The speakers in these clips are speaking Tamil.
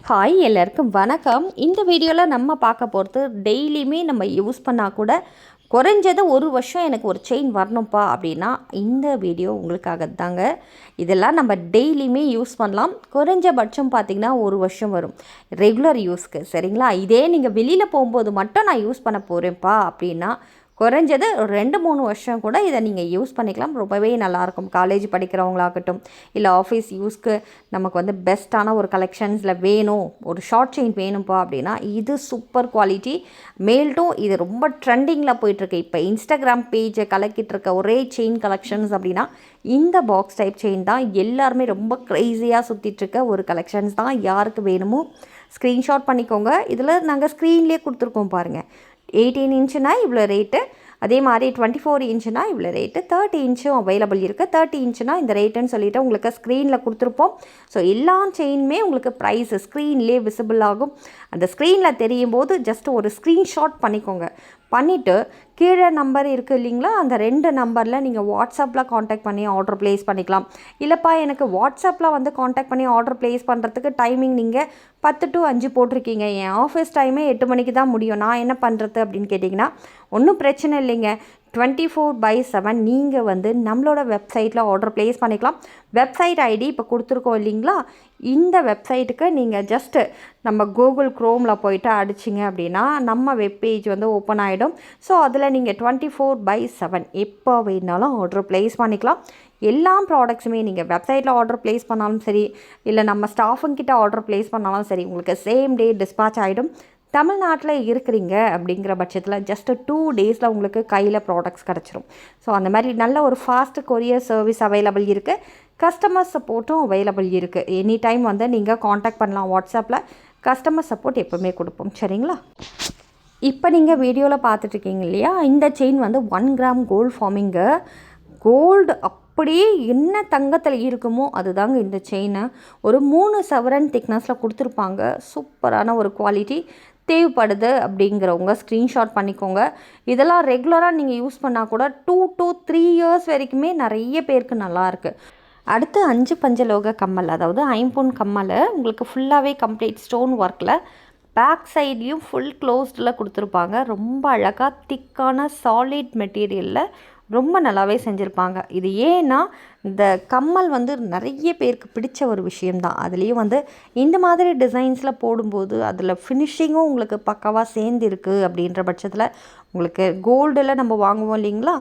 ஹாய் எல்லாருக்கும் வணக்கம். இந்த வீடியோவில் நம்ம பார்க்க போகிறது டெய்லியுமே நம்ம யூஸ் பண்ணால் கூட குறைஞ்சது ஒரு வருஷம் எனக்கு ஒரு செயின் வரணும்ப்பா அப்படின்னா இந்த வீடியோ உங்களுக்காக தாங்க. இதெல்லாம் நம்ம டெய்லியுமே யூஸ் பண்ணலாம். குறைஞ்சபட்சம் பார்த்திங்கன்னா ஒரு வருஷம் வரும் ரெகுலர் யூஸ்க்கு. சரிங்களா? இதே நீங்கள் வெளியில் போகும்போது மட்டும் நான் யூஸ் பண்ண போகிறேன்ப்பா அப்படின்னா குறைஞ்சது ஒரு 2-3 வருஷம் கூட இதை நீங்கள் யூஸ் பண்ணிக்கலாம். ரொம்பவே நல்லாயிருக்கும். காலேஜ் படிக்கிறவங்களாகட்டும், இல்லை ஆஃபீஸ் யூஸ்க்கு நமக்கு வந்து பெஸ்ட்டான ஒரு கலெக்ஷன்ஸில் வேணும், ஒரு ஷார்ட் செயின் வேணும்ப்பா அப்படின்னா இது சூப்பர் குவாலிட்டி. மேல்ட்டும் இது ரொம்ப ட்ரெண்டிங்கில் போயிட்டுருக்கு. இப்போ இன்ஸ்டாகிராம் பேஜை கலக்கிட்டு இருக்க ஒரே செயின் கலெக்ஷன்ஸ் அப்படின்னா இந்த பாக்ஸ் டைப் செயின் தான். எல்லாருமே ரொம்ப க்ரேஸியாக சுற்றிட்டுருக்க ஒரு கலெக்ஷன்ஸ் தான். யாருக்கு வேணுமோ ஸ்க்ரீன்ஷாட் பண்ணிக்கோங்க. இதில் நாங்கள் ஸ்க்ரீன்லேயே கொடுத்துருக்கோம் பாருங்கள். 18 இன்ச்சுனா இவ்வளோ ரேட்டு, அதே மாதிரி 24 இன்ச்சுனா இவ்வளோ ரேட்டு, 30 இன்ச்சும் அவைலபிள் இருக்குது. 30 இன்ச்சுனா இந்த ரேட்டுன்னு சொல்லிவிட்டு உங்களுக்கு ஸ்க்ரீனில் கொடுத்துருப்போம். ஸோ எல்லா செயினுமே உங்களுக்கு ப்ரைஸு ஸ்க்ரீன்லேயே விசிபிள் ஆகும். அந்த ஸ்க்ரீனில் தெரியும் போது ஜஸ்ட் ஒரு ஸ்க்ரீன்ஷாட் பண்ணிக்கோங்க. பண்ணிவிட்டு கீழே நம்பர் இருக்குது இல்லைங்களா, அந்த 2 நம்பரில் நீங்கள் வாட்ஸ்அப்பில் காண்டாக்ட் பண்ணி ஆர்டர் ப்ளேஸ் பண்ணிக்கலாம். இல்லைப்பா எனக்கு வாட்ஸ்அப்பில் வந்து காண்டாக்ட் பண்ணி ஆர்டர் ப்ளேஸ் பண்ணுறதுக்கு டைமிங் நீங்கள் 10 to 5 போட்டிருக்கீங்க, என் ஆஃபீஸ் டைமே 8 மணிக்கு தான் முடியும், நான் என்ன பண்ணுறது அப்படின்னு கேட்டிங்கன்னா ஒன்றும் பிரச்சனை இல்லைங்க. 24/7 நீங்கள் வந்து நம்மளோட வெப்சைட்டில் ஆர்டர் ப்ளேஸ் பண்ணிக்கலாம். வெப்சைட் ஐடி இப்போ கொடுத்துருக்கோம் இல்லைங்களா, இந்த வெப்சைட்டுக்கு நீங்கள் ஜஸ்ட்டு நம்ம கூகுள் க்ரோமில் போய்ட்டு அடிச்சிங்க அப்படின்னா நம்ம வெப்பேஜ் வந்து ஓப்பன் ஆகிடும். ஸோ அதில் நீங்கள் 24/7 எப்போ வேணாலும் ஆர்டர் ப்ளேஸ் பண்ணிக்கலாம். எல்லா ப்ராடக்ட்ஸுமே நீங்கள் வெப்சைட்டில் ஆர்டர் ப்ளேஸ் பண்ணாலும் சரி, இல்லை நம்ம ஸ்டாஃபுங்கிட்ட ஆர்டர் ப்ளேஸ் பண்ணாலும் சரி, உங்களுக்கு சேம் டே டிஸ்பேட்ச் ஆகிடும். தமிழ்நாட்டில் இருக்கிறீங்க அப்படிங்கிற பட்சத்தில் ஜஸ்ட்டு 2 டேஸில் உங்களுக்கு கையில் ப்ராடக்ட்ஸ் கிடச்சிரும். ஸோ அந்த மாதிரி நல்ல ஒரு ஃபாஸ்ட் கொரியர் சர்வீஸ் அவைலபிள் இருக்குது. கஸ்டமர் சப்போர்ட்டும் அவைலபிள் இருக்குது. எனி டைம் வந்து நீங்கள் காண்டாக்ட் பண்ணலாம் வாட்ஸ்அப்பில். கஸ்டமர் சப்போர்ட் எப்போவுமே கொடுப்போம். சரிங்களா? இப்போ நீங்கள் வீடியோவில் பார்த்துட்ருக்கீங்க இல்லையா, இந்த செயின் வந்து 1 கிராம் கோல்டு ஃபார்மிங்கு. கோல்டு அப்படியே என்ன தங்கத்தில் இருக்குமோ அதுதாங்க இந்த செயினை. ஒரு 3 சவரன் திக்னஸில் கொடுத்துருப்பாங்க. சூப்பரான ஒரு குவாலிட்டி. தேவைப்படுது அப்படிங்கிறவங்க ஸ்க்ரீன்ஷாட் பண்ணிக்கோங்க. இதெல்லாம் ரெகுலராக நீங்கள் யூஸ் பண்ணால் கூட 2 to 3 இயர்ஸ் வரைக்குமே நிறைய பேருக்கு நல்லாயிருக்கு. அடுத்து 5 பஞ்சலோக கம்மல், அதாவது ஐம்பொன் கம்மல் உங்களுக்கு ஃபுல்லாகவே கம்ப்ளீட் ஸ்டோன் ஒர்க்கில் பேக் சைட்லேயும் ஃபுல் க்ளோஸ்டில் கொடுத்துருப்பாங்க. ரொம்ப அழகாக திக்கான சாலிட் மெட்டீரியலில் ரொம்ப நல்லாவே செஞ்சுருப்பாங்க. இது ஏன்னா இந்த கம்மல் வந்து நிறைய பேருக்கு பிடிச்ச ஒரு விஷயந்தான். அதுலேயும் வந்து இந்த மாதிரி டிசைன்ஸில் போடும்போது அதில் ஃபினிஷிங்கும் உங்களுக்கு பக்காவாக சேர்ந்துருக்கு. அப்படின்ற பட்சத்தில் உங்களுக்கு கோல்டில் நம்ம வாங்குவோம் இல்லைங்களா,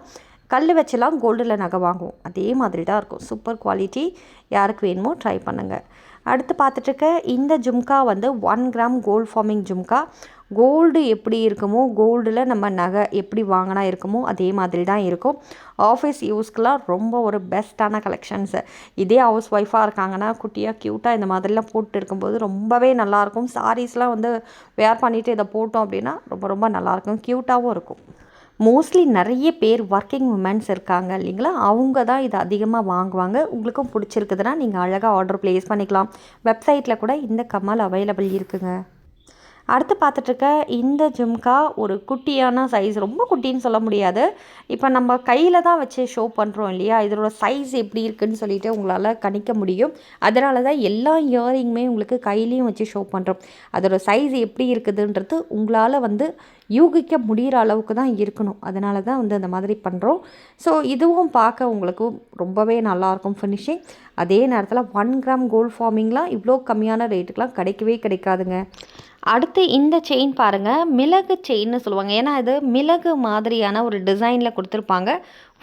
கல் வச்செல்லாம் கோல்டில் நகை வாங்குவோம், அதே மாதிரி தான் இருக்கும். Super quality. யாருக்கு வேணுமோ ட்ரை பண்ணுங்கள். அடுத்து பார்த்துட்ருக்க இந்த ஜும்கா வந்து 1 gram gold forming jhumka. Gold எப்படி இருக்குமோ, கோல்டில் நம்ம நகை எப்படி வாங்கினா இருக்குமோ அதே மாதிரி தான் இருக்கும். ஆஃபீஸ் யூஸ்க்கெலாம் ரொம்ப ஒரு பெஸ்ட்டான கலெக்ஷன்ஸு. இதே ஹவுஸ் ஒய்ஃபாக இருக்காங்கன்னா குட்டியாக க்யூட்டாக இந்த மாதிரிலாம் போட்டு இருக்கும்போது ரொம்பவே நல்லாயிருக்கும். சாரீஸ்லாம் வந்து வேர் பண்ணிவிட்டு இதை போட்டோம் அப்படின்னா ரொம்ப ரொம்ப நல்லாயிருக்கும், க்யூட்டாகவும் இருக்கும். மோஸ்ட்லி நிறைய பேர் ஒர்க்கிங் உமன்ஸ் இருக்காங்க இல்லைங்களா, அவங்க தான் இதை அதிகமாக வாங்குவாங்க. உங்களுக்கும் பிடிச்சிருக்குதுன்னா நீங்கள் அழகாக ஆர்டர் ப்ளேஸ் பண்ணிக்கலாம். வெப்சைட்டில் கூட இந்த கம்மல் அவைலபிள் இருக்குங்க. அடுத்து பார்த்துட்ருக்க இந்த ஜும்கா ஒரு குட்டியான சைஸ், ரொம்ப குட்டின்னு சொல்ல முடியாது. இப்போ நம்ம கையில் தான் வச்சு ஷோ பண்ணுறோம் இல்லையா, இதோட சைஸ் எப்படி இருக்குதுன்னு சொல்லிட்டு உங்களால் கணிக்க முடியும். அதனால தான் எல்லா இயரிங்குமே உங்களுக்கு கையிலையும் வச்சு ஷோ பண்ணுறோம். அதோட சைஸ் எப்படி இருக்குதுன்றது உங்களால் வந்து யூகிக்க முடிகிற அளவுக்கு தான் இருக்கணும். அதனால தான் வந்து அந்த மாதிரி பண்ணுறோம். ஸோ இதுவும் பார்க்க உங்களுக்கு ரொம்பவே நல்லாயிருக்கும் ஃபினிஷிங். அதே நேரத்தில் 1 கிராம் கோல்டு ஃபார்மிங்லாம் இவ்வளோ கம்மியான ரேட்டுக்கெலாம் கிடைக்கவே கிடைக்காதுங்க. அடுத்து இந்த செயின் பாருங்கள், மிளகு செயின்னு சொல்லுவாங்க. ஏன்னா இது மிளகு மாதிரியான ஒரு டிசைனில் கொடுத்துருப்பாங்க.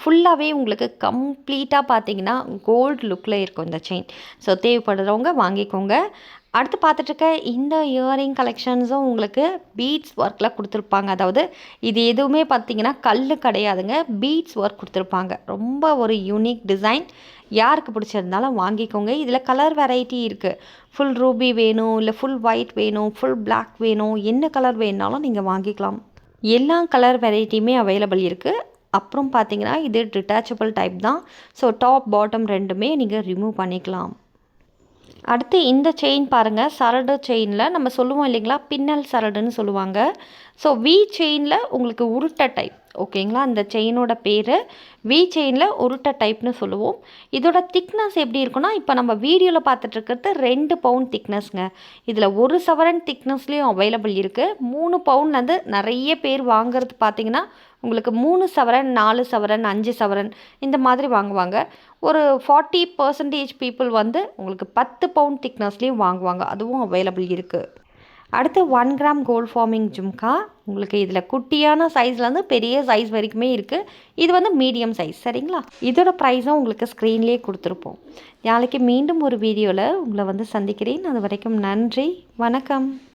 ஃபுல்லாகவே உங்களுக்கு கம்ப்ளீட்டாக பார்த்தீங்கன்னா கோல்டு லுக்கில் இருக்கும் இந்த செயின். ஸோ தேவைப்படுறவங்க வாங்கிக்கோங்க. அடுத்து பார்த்துட்ருக்க இந்த இயரிங் கலெக்ஷன்ஸும் உங்களுக்கு பீட்ஸ் ஒர்க்கில் கொடுத்துருப்பாங்க. அதாவது இது எதுவுமே பார்த்திங்கன்னா கல் கிடையாதுங்க, பீட்ஸ் ஒர்க் கொடுத்துருப்பாங்க. ரொம்ப ஒரு யூனிக் டிசைன். யாருக்கு பிடிச்சிருந்தாலும் வாங்கிக்கோங்க. இதில் கலர் வெரைட்டி இருக்குது. ஃபுல் ரூபி வேணும், இல்லை ஃபுல் ஒயிட் வேணும், ஃபுல் பிளாக் வேணும், என்ன கலர் வேணுனாலும் நீங்கள் வாங்கிக்கலாம். எல்லா கலர் வெரைட்டியுமே அவைலபிள் இருக்குது. அப்புறம் பார்த்திங்கன்னா இது டிட்டாச்சபிள் டைப் தான். ஸோ டாப் பாட்டம் ரெண்டுமே நீங்கள் ரிமூவ் பண்ணிக்கலாம். அடுத்து இந்த செயின் பாருங்கள், சரடு செயினில் நம்ம சொல்லுவோம் இல்லைங்களா, பின்னல் சரடுன்னு சொல்லுவாங்க. ஸோ வி செயினில் உங்களுக்கு உருட்டை டைப், ஓகேங்களா. அந்த செயினோட பேர் வி செயினில் உருட்டை டைப்னு சொல்லுவோம். இதோட திக்னஸ் எப்படி இருக்குன்னா, இப்போ நம்ம வீடியோவில் பார்த்துட்ருக்கிறது 2 பவுண்ட் திக்னஸ்ங்க. இதில் 1 சவரன் திக்னஸ்லேயும் அவைலபிள் இருக்குது. 3 பவுண்ட்லேருந்து நிறைய பேர் வாங்குறது பார்த்திங்கன்னா உங்களுக்கு 3 சவரன், 4 சவரன், 5 சவரன் இந்த மாதிரி வாங்குவாங்க. ஒரு 40% பீப்புள் வந்து உங்களுக்கு 10 பவுண்ட் திக்னஸ்லேயும் வாங்குவாங்க. அதுவும் அவைலபிள் இருக்குது. அடுத்து 1 கிராம் கோல்ட் ஃபார்மிங் ஜும்கா. உங்களுக்கு இதில் குட்டியான சைஸ்லேருந்து பெரிய சைஸ் வரைக்குமே இருக்குது. இது வந்து மீடியம் சைஸ், சரிங்களா. இதோட ப்ரைஸும் உங்களுக்கு ஸ்க்ரீன்லேயே கொடுத்துருப்போம். நாளைக்கு மீண்டும் ஒரு வீடியோவில் உங்களை வந்து சந்திக்கிறேன். அது வரைக்கும் நன்றி, வணக்கம்.